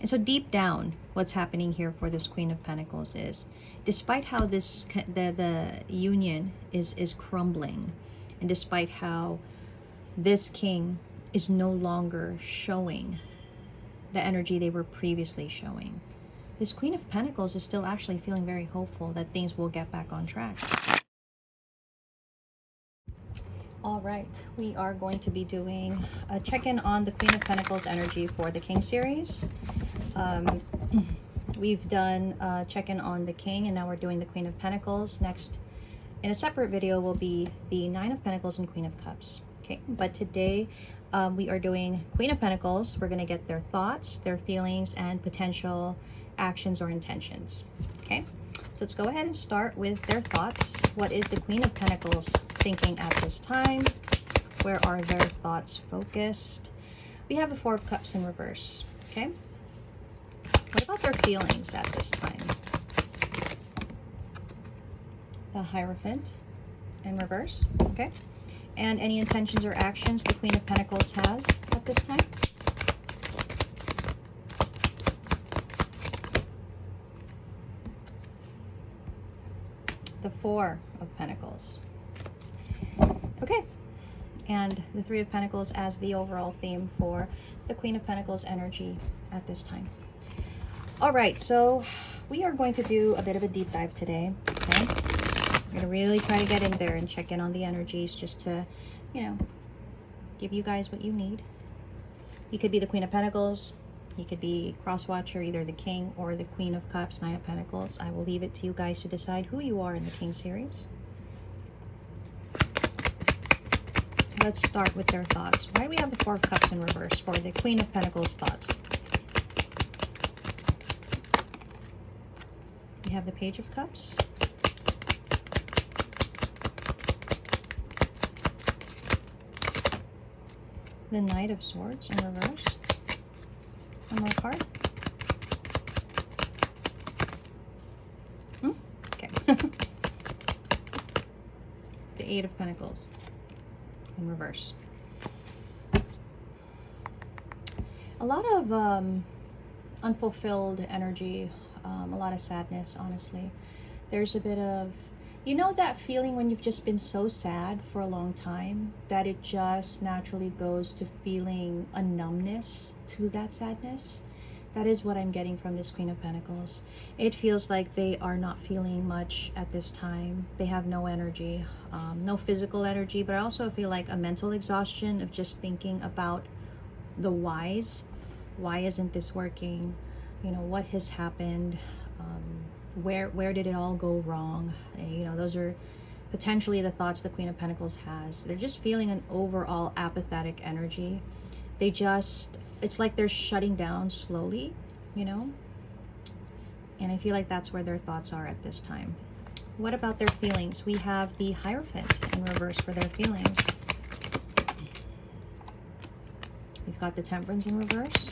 And so deep down, what's happening here for this Queen of Pentacles is, despite how the union is crumbling, and despite how this king is no longer showing the energy they were previously showing, this Queen of Pentacles is still actually feeling very hopeful that things will get back on track. All right, we are going to be doing a check-in on the Queen of Pentacles energy for the King series. We've done a check-in on the King, and now we're doing the Queen of Pentacles. Next, in a separate video, will be the Nine of Pentacles and Queen of Cups. Okay, but today we are doing Queen of Pentacles. We're going to get their thoughts, their feelings, and potential actions or intentions. Okay, so let's go ahead and start with their thoughts. What is the Queen of Pentacles thinking at this time? Where are their thoughts focused? We have the Four of Cups in reverse. Okay, what about their feelings at this time? The Hierophant in reverse. Okay, and any intentions or actions the Queen of Pentacles has at this time? The Four of Pentacles. Okay, and the Three of Pentacles as the overall theme for the Queen of Pentacles energy at this time. All right, so we are going to do a bit of a deep dive today. Okay, I'm going to really try to get in there and check in on the energies, just to, you know, give you guys what you need. You could be the Queen of Pentacles. You could be cross-watcher, either the King or the Queen of Cups, Nine of Pentacles. I will leave it to you guys to decide who you are in the King series. Let's start with their thoughts. Why do we have the Four of Cups in reverse for the Queen of Pentacles thoughts? We have the Page of Cups. The Knight of Swords in reverse. One more card. Okay. The Eight of Pentacles in reverse. A lot of unfulfilled energy, a lot of sadness, honestly. There's a bit of, you know, that feeling when you've just been so sad for a long time that it just naturally goes to feeling a numbness to that sadness. That is what I'm getting from this Queen of Pentacles. It feels like they are not feeling much at this time. They have no energy, no physical energy, but I also feel like a mental exhaustion of just thinking about the whys. Why isn't this working? You know, what has happened? Where did it all go wrong? You know, those are potentially the thoughts the Queen of Pentacles has. They're just feeling an overall apathetic energy. They just, it's like they're shutting down slowly, you know? And I feel like that's where their thoughts are at this time. What about their feelings? We have the Hierophant in reverse for their feelings. We've got the Temperance in reverse.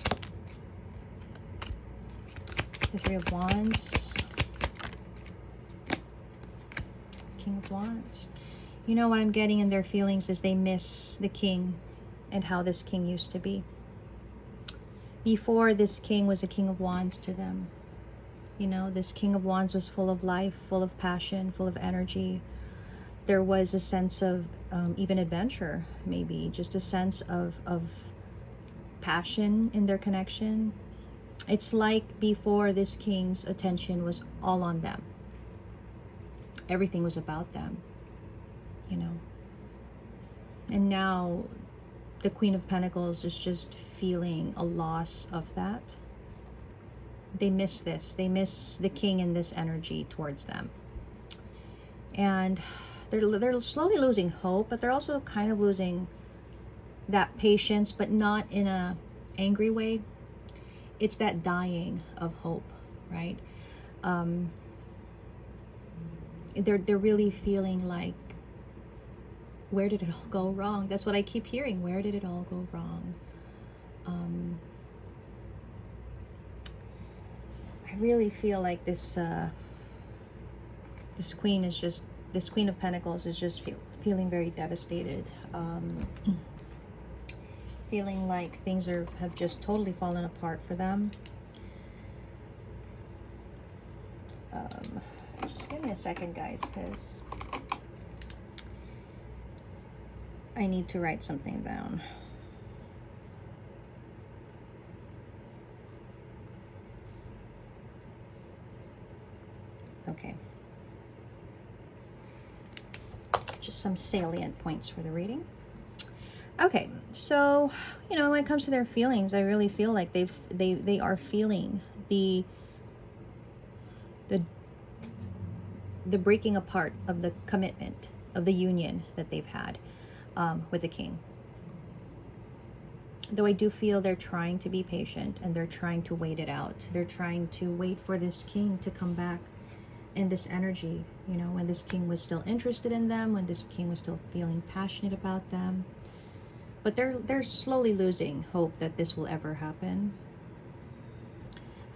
The Three of Wands. King of Wands. You know what I'm getting in their feelings is they miss the King and how this King used to be. Before, this King was a King of Wands to them. You know, this King of Wands was full of life, full of passion, full of energy. There was a sense of even adventure, maybe. Just a sense of passion in their connection. It's like before, this King's attention was all on them. Everything was about them, you know. And now the Queen of Pentacles is just feeling a loss of that. They miss this. They miss the King in this energy towards them. And they're slowly losing hope, but they're also kind of losing that patience, but not in a angry way. It's that dying of hope, right? They're really feeling like, where did it all go wrong? That's what I keep hearing. Where did it all go wrong? I really feel like this Queen of Pentacles is just feeling very devastated. Feeling like things have just totally fallen apart for them. Just give me a second, guys, because I need to write something down. Okay. Just some salient points for the reading. Okay, so, you know, when it comes to their feelings, I really feel like they are feeling the breaking apart of the commitment, of the union that they've had with the king. Though I do feel they're trying to be patient and they're trying to wait it out. They're trying to wait for this king to come back in this energy, you know, when this king was still interested in them, when this king was still feeling passionate about them. But they're slowly losing hope that this will ever happen.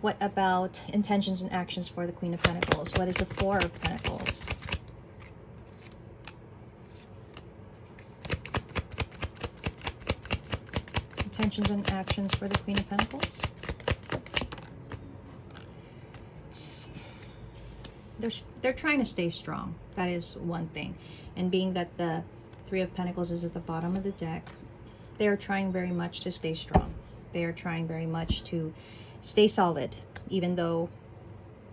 What about intentions and actions for the Queen of Pentacles? What is the Four of Pentacles? Intentions and actions for the Queen of Pentacles? They're trying to stay strong. That is one thing. And being that the Three of Pentacles is at the bottom of the deck, they are trying very much to stay strong. They are trying very much to stay solid, even though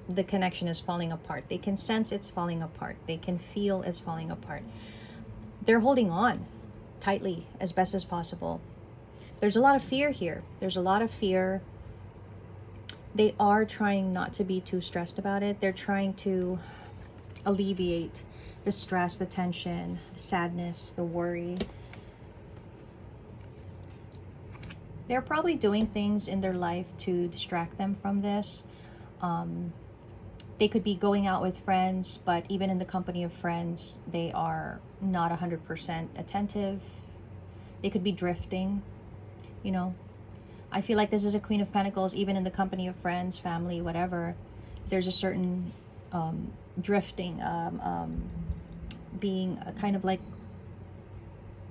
the connection is falling apart. They can sense it's falling apart. They can feel it's falling apart. They're holding on tightly as best as possible. There's a lot of fear here. There's a lot of fear. They are trying not to be too stressed about it. They're trying to alleviate the stress, the tension, the sadness, the worry. They're probably doing things in their life to distract them from this. They could be going out with friends, but even in the company of friends, they are not 100% attentive. They could be drifting, you know. I feel like this is a Queen of Pentacles, even in the company of friends, family, whatever. There's a certain drifting, being kind of like,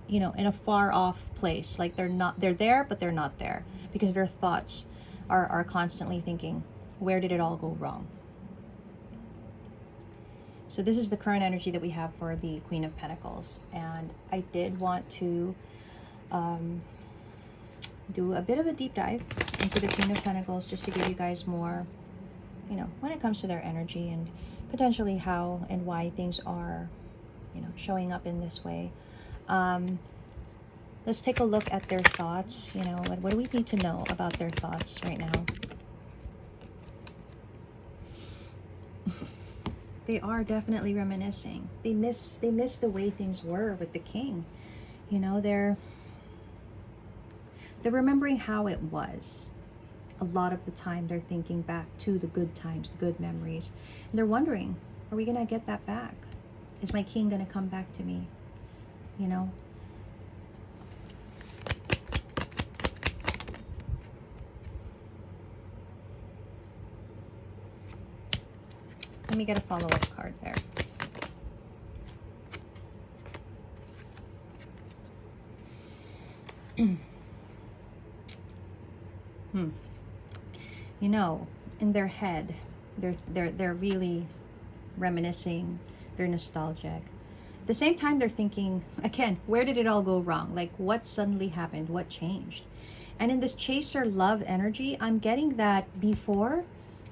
you know, in a far off place. Like they're there, but they're not there, because their thoughts are constantly thinking, where did it all go wrong? So this is the current energy that we have for the Queen of Pentacles. And I did want to do a bit of a deep dive into the Queen of Pentacles, just to give you guys more, you know, when it comes to their energy and potentially how and why things are, you know, showing up in this way. Let's take a look at their thoughts. You know, what do we need to know about their thoughts right now? They are definitely reminiscing. They miss the way things were with the king. You know, they're remembering how it was. A lot of the time they're thinking back to the good times, the good memories. And they're wondering, are we going to get that back? Is my king going to come back to me? You know? Let me get a follow-up card there. You know, in their head, they're really reminiscing. They're nostalgic. At the same time, they're thinking, again, where did it all go wrong? Like, what suddenly happened? What changed? And in this chaser love energy, I'm getting that before,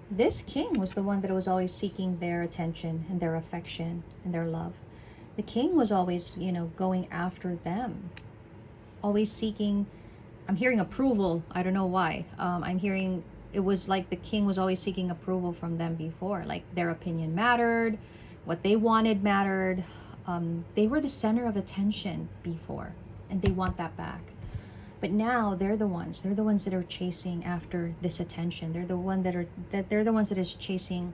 this king was the one that was always seeking their attention and their affection and their love. The king was always, you know, going after them. Always seeking, I'm hearing approval. I don't know why. I'm hearing it was like the king was always seeking approval from them before. Like their opinion mattered. What they wanted mattered. They were the center of attention before. And they want that back. But now they're the ones that are chasing after this attention. They're the ones that is chasing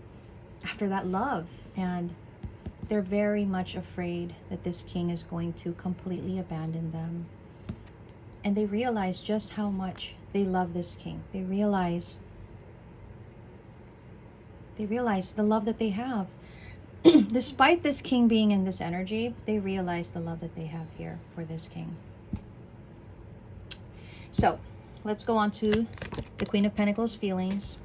after that love. And they're very much afraid that this king is going to completely abandon them. And they realize just how much they love this king. They realize the love that they have. Despite this king being in this energy, they realize the love that they have here for this king. So, let's go on to the Queen of Pentacles feelings.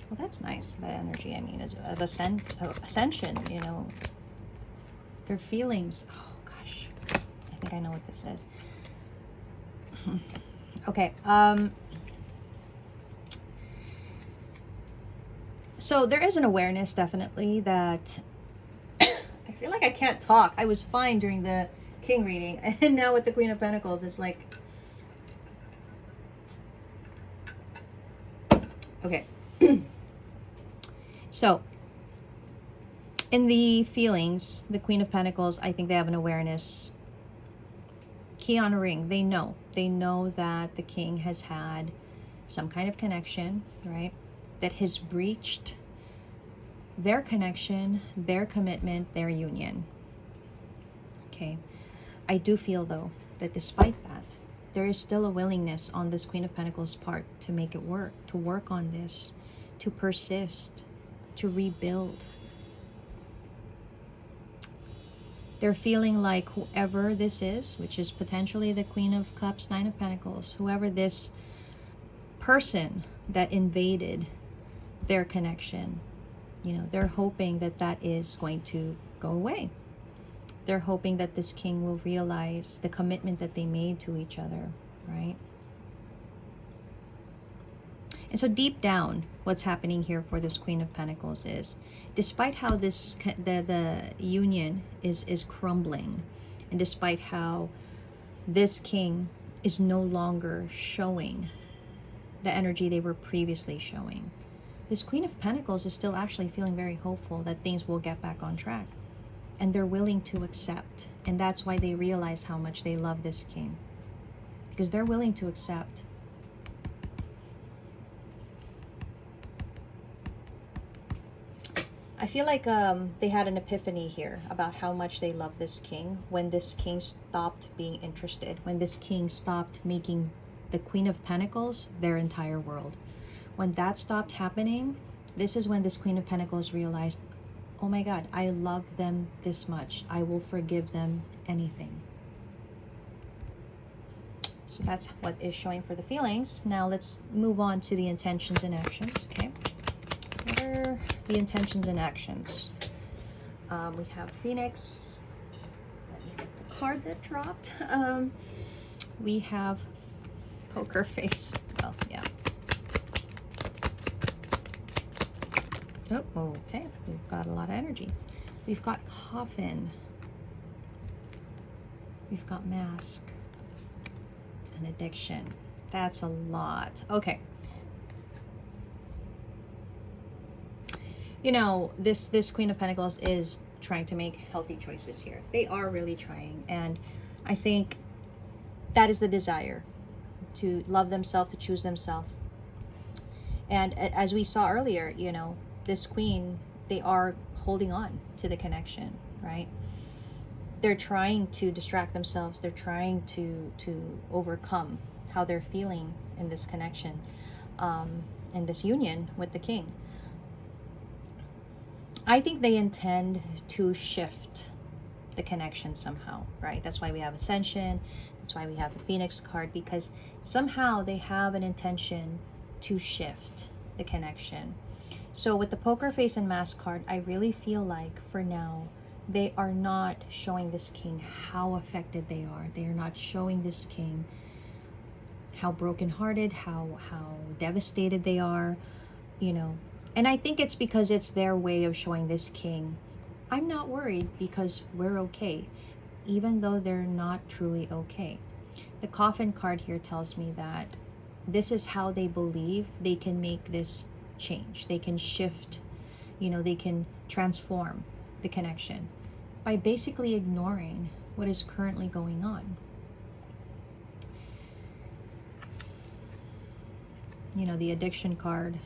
Well, that's nice, that energy. I mean, of ascension, you know. Their feelings. Oh, gosh. I think I know what this says. Okay. So there is an awareness, definitely, that I feel like I can't talk. I was fine during the King reading, and now with the Queen of Pentacles, it's like, okay. So in the feelings, the Queen of Pentacles, I think they have an awareness. Key on a ring. They know that the King has had some kind of connection, right? That has breached their connection, their commitment, their union. Okay. I do feel, though, that despite that, there is still a willingness on this Queen of Pentacles part to make it work, to work on this, to persist, to rebuild. They're feeling like whoever this is, which is potentially the Queen of Cups, Nine of Pentacles, whoever this person that invaded their connection, you know, they're hoping that that is going to go away. They're hoping that this King will realize the commitment that they made to each other, right? And so deep down, what's happening here for this Queen of Pentacles is, despite how this the union is crumbling, and despite how this King is no longer showing the energy they were previously showing, this Queen of Pentacles is still actually feeling very hopeful that things will get back on track. And they're willing to accept. And that's why they realize how much they love this King. Because they're willing to accept. I feel like they had an epiphany here about how much they love this King when this King stopped being interested. When this King stopped making the Queen of Pentacles their entire world. When that stopped happening, this is when this Queen of Pentacles realized, oh my God, I love them this much. I will forgive them anything. So that's what is showing for the feelings. Now let's move on to the intentions and actions, okay? What are the intentions and actions? We have Phoenix. Let me get the card that dropped. We have Poker Face. Oh, yeah. Oh, okay. We've got a lot of energy. We've got Coffin. We've got Mask. And Addiction. That's a lot. Okay. You know, this Queen of Pentacles is trying to make healthy choices here. They are really trying. And I think that is the desire. To love themselves, to choose themselves. And as we saw earlier, you know, this Queen, they are holding on to the connection, right? They're trying to distract themselves. They're trying to overcome how they're feeling in this connection, in this union with the King. I think they intend to shift the connection somehow, right? That's why we have Ascension. That's why we have the Phoenix card, because somehow they have an intention to shift the connection. So with the Poker Face and Mask card, I really feel like for now, they are not showing this King how affected they are. They are not showing this King how brokenhearted, how devastated they are, you know. And I think it's because it's their way of showing this King, I'm not worried because we're okay, even though they're not truly okay. The Coffin card here tells me that this is how they believe they can make this change. They can shift, you know, they can transform the connection by basically ignoring what is currently going on. You know, the Addiction card.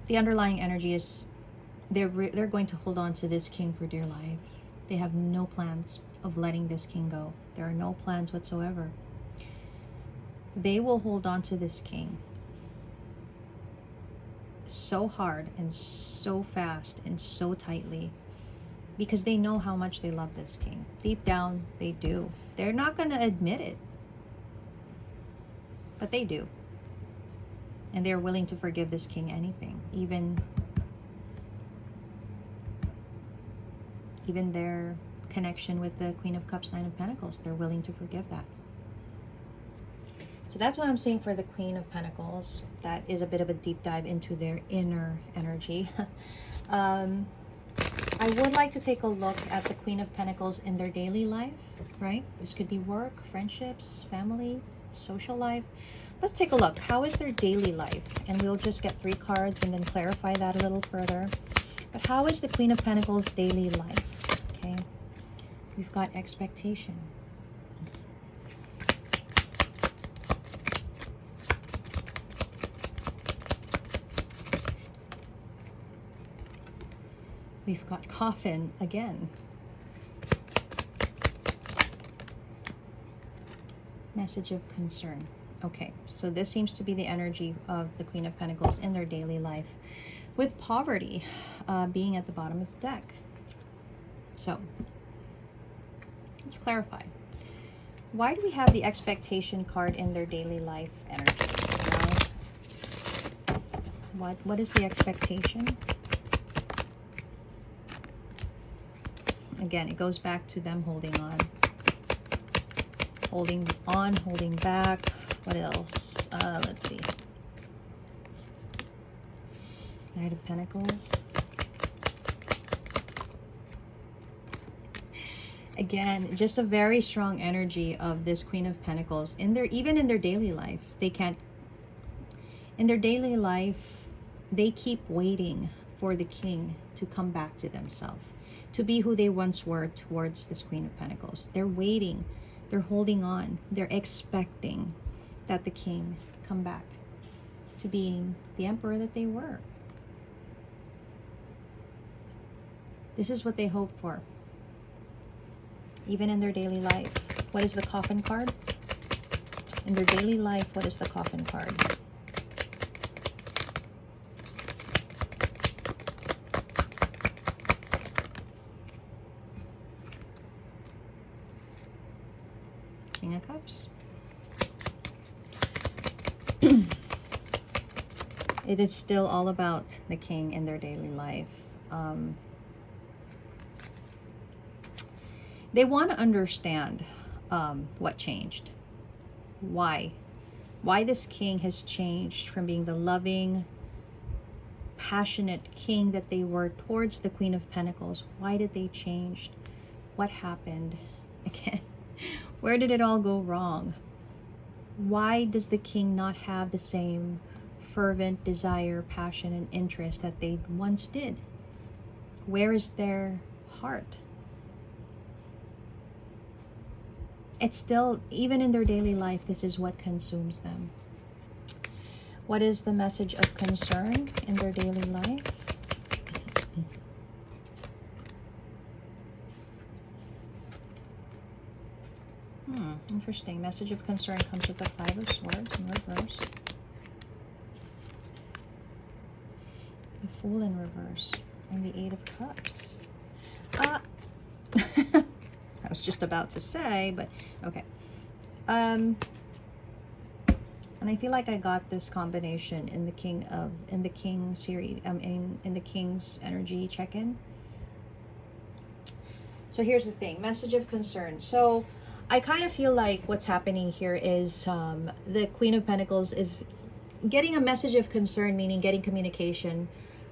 The underlying energy is they're going to hold on to this King for dear life. They have no plans of letting this King go. There are no plans whatsoever. They will hold on to this King so hard and so fast and so tightly because they know how much they love this King. Deep down, they do. They're not going to admit it, but they do. And they're willing to forgive this king anything, even their connection with the Queen of Cups, Nine of Pentacles. They're willing to forgive that. So that's what I'm seeing for the Queen of Pentacles. That is a bit of a deep dive into their inner energy. I would like to take a look at the Queen of Pentacles in their daily life, right? This could be work, friendships, family, social life. Let's take a look. How is their daily life? And we'll just get 3 cards and then clarify that a little further. But how is the Queen of Pentacles daily life? Okay. We've got expectation. We've got coffin again. Message of concern. Okay, so this seems to be the energy of the Queen of Pentacles in their daily life, with poverty being at the bottom of the deck. So let's clarify. Why do we have the expectation card in their daily life energy? What is the expectation? Again, it goes back to them holding on, holding back. What else? Let's see. Knight of Pentacles. Again, just a very strong energy of this Queen of Pentacles even in their daily life. In their daily life, they keep waiting for the king to come back to themselves, to be who they once were towards this Queen of Pentacles. They're waiting, they're holding on, they're expecting that the king come back to being the emperor that they were. This is what they hope for, even in their daily life. What is the coffin card? In their daily life, what is the coffin card? King of Cups. It is still all about the king in their daily life. They want to understand what changed. Why this king has changed from being the loving, passionate king that they were towards the Queen of Pentacles. Why did they change? What happened? Again, where did it all go wrong? Why does the king not have the same fervent desire, passion, and interest that they once did? Where is their heart? It's still, even in their daily life, this is what consumes them. What is the message of concern in their daily life? Interesting. Message of concern comes with the Five of Swords in reverse. The Fool in reverse. And the Eight of Cups. I was just about to say, but okay. And I feel like I got this combination in the King series, in the King's energy check-in. So here's the thing, message of concern. So I kind of feel like what's happening here is the Queen of Pentacles is getting a message of concern, meaning getting communication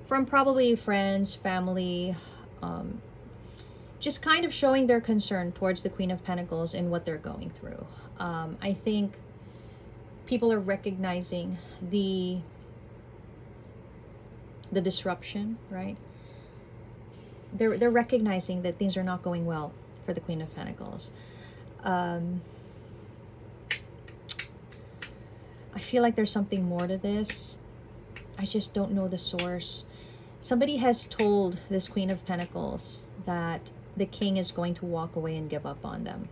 from probably friends, family, just kind of showing their concern towards the Queen of Pentacles and what they're going through. I think people are recognizing the disruption, right? They're recognizing that things are not going well for the Queen of Pentacles. I feel like there's something more to this. I just don't know the source. Somebody has told this Queen of Pentacles that the king is going to walk away and give up on them.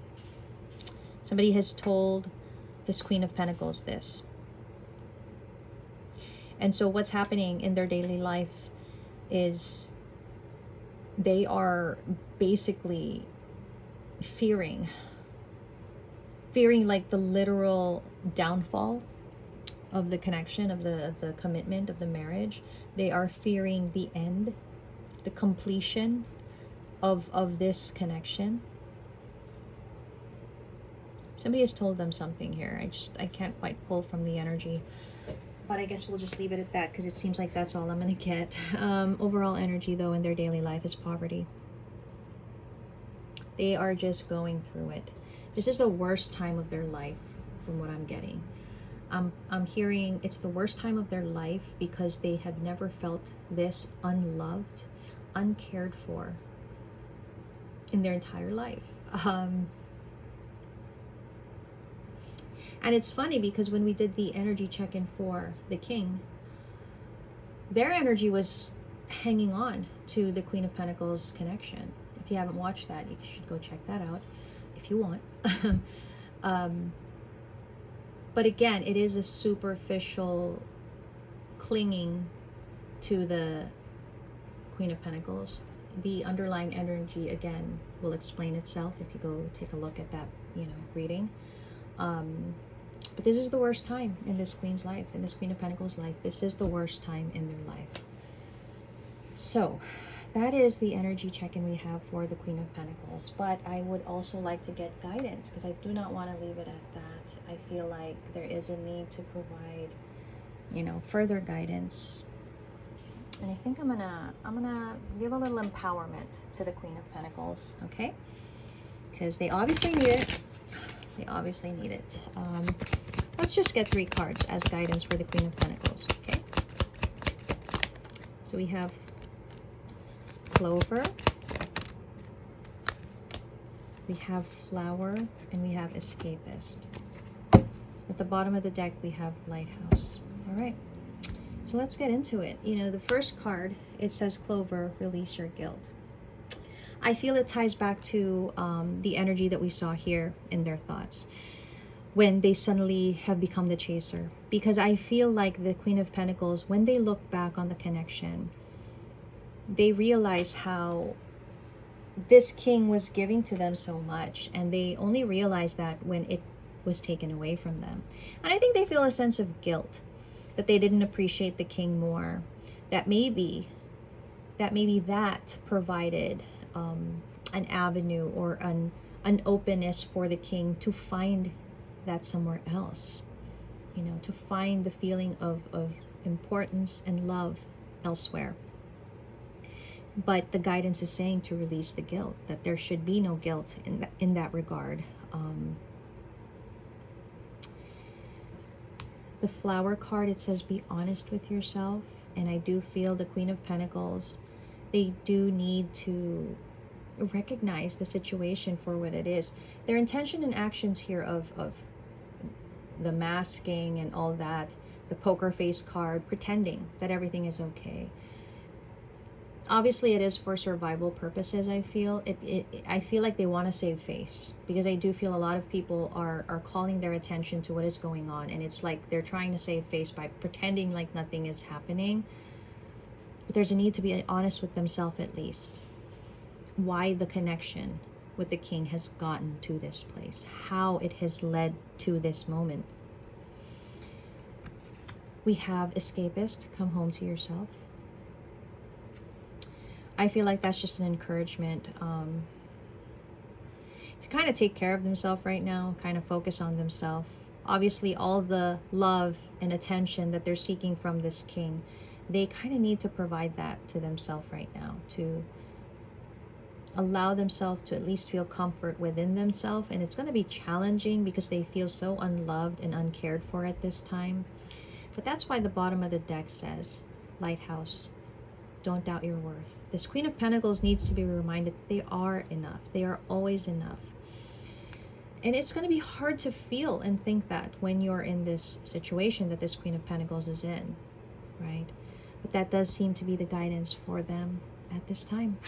Somebody has told this Queen of Pentacles this. And so what's happening in their daily life is they are basically fearing like the literal downfall of the connection, of the commitment, of the marriage. They are fearing the end, the completion of this connection. Somebody has told them something here. I can't quite pull from the energy, but I guess we'll just leave it at that because it seems like that's all I'm going to get. Overall energy, though, in their daily life is poverty. They are just going through it. This is the worst time of their life, from what I'm getting. I'm hearing it's the worst time of their life because they have never felt this unloved, uncared for in their entire life. And it's funny because when we did the energy check-in for the king, their energy was hanging on to the Queen of Pentacles connection. If you haven't watched that, you should go check that out if you want. But again, it is a superficial clinging to the Queen of Pentacles. The underlying energy, again, will explain itself if you go take a look at that, reading. But this is the worst time in this Queen's life, in this Queen of Pentacles life. This is the worst time in their life. So, that is the energy check-in we have for the Queen of Pentacles. But I would also like to get guidance because I do not want to leave it at that. I feel like there is a need to provide, further guidance. And I think I'm gonna give a little empowerment to the Queen of Pentacles, okay? Because they obviously need it. They obviously need it. Let's just get 3 cards as guidance for the Queen of Pentacles, okay? So we have Clover, we have Flower, and we have Escapist. At the bottom of the deck, we have Lighthouse. All right, so let's get into it. The first card, it says Clover, release your guilt. I feel it ties back to the energy that we saw here in their thoughts when they suddenly have become the chaser. Because I feel like the Queen of Pentacles, when they look back on the connection, they realize how this king was giving to them so much, and they only realized that when it was taken away from them. And I think they feel a sense of guilt that they didn't appreciate the king more, that maybe that provided an avenue or an openness for the king to find that somewhere else, to find the feeling of importance and love elsewhere. But the guidance is saying to release the guilt, that there should be no guilt in that regard. The Flower card, it says be honest with yourself. And I do feel the Queen of Pentacles, they do need to recognize the situation for what it is. Their intention and actions here of the masking and all that, the poker face card, pretending that everything is okay. Obviously, it is for survival purposes, I feel. I feel like they want to save face, because I do feel a lot of people are calling their attention to what is going on, and it's like they're trying to save face by pretending like nothing is happening. But there's a need to be honest with themselves at least. Why the connection with the king has gotten to this place, how it has led to this moment. We have Escapist, come home to yourself. I feel like that's just an encouragement to kind of take care of themselves right now, kind of focus on themselves. Obviously, all the love and attention that they're seeking from this king, they kind of need to provide that to themselves right now, to allow themselves to at least feel comfort within themselves. And it's going to be challenging because they feel so unloved and uncared for at this time. But that's why the bottom of the deck says, Lighthouse, don't doubt your worth. This Queen of Pentacles needs to be reminded that they are enough. They are always enough. And it's going to be hard to feel and think that when you're in this situation that this Queen of Pentacles is in, right? But that does seem to be the guidance for them at this time.